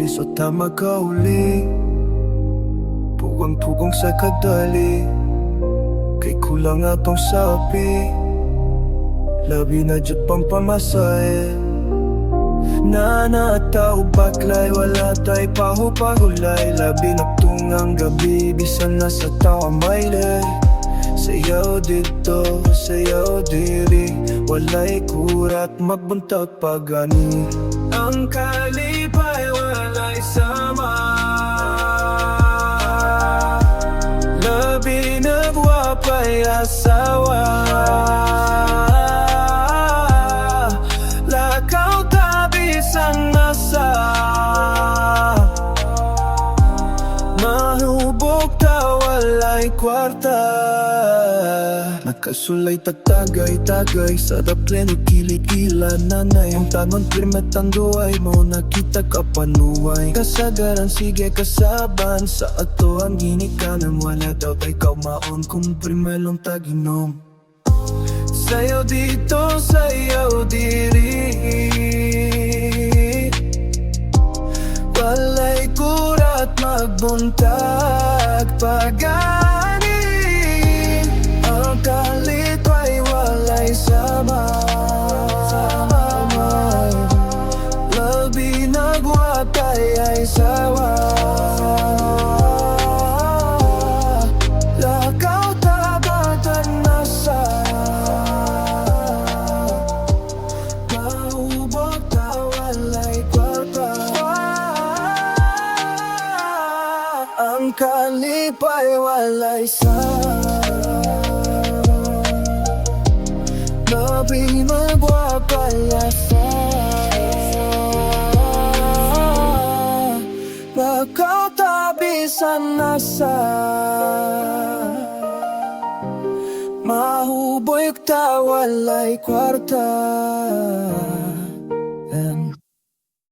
so tama ka uli. Puwang-pugong sa kadali, kay kulang atong sapi. Labi na dyan pang pamasahe. Tao baklay, wala tay pahupahulay. Labi na tungang gabi, bisan na sa tao mayle. Sayaw dito, sayaw diri, walay kurat magbuntag pagani. Ang kalipay walay sama, labi nagwapay asawa. Lakaw tabi sang nasa, mahubog ta walay kwarta. Nakasulay tagay-tagay sa dapleno kilikila nanay. Ang tanon primetan duay mo nakita ka panuway. Kasagaran sige kasaban sa ato ang ginikanan. Wala daw tay kaumaon kung primelong taginom. Sayaw dito, sayaw diri, walay kurat magbuntag pagani. Ang kalipay walay sama, labi nagwatay ay sawa. Lakaw tabatan nasa, mahubog ta walay kwarta. Ang kalipay walay sama, labi magwapay asa. Lakaw tabi sa nasa, mahubog ta walay kwarta.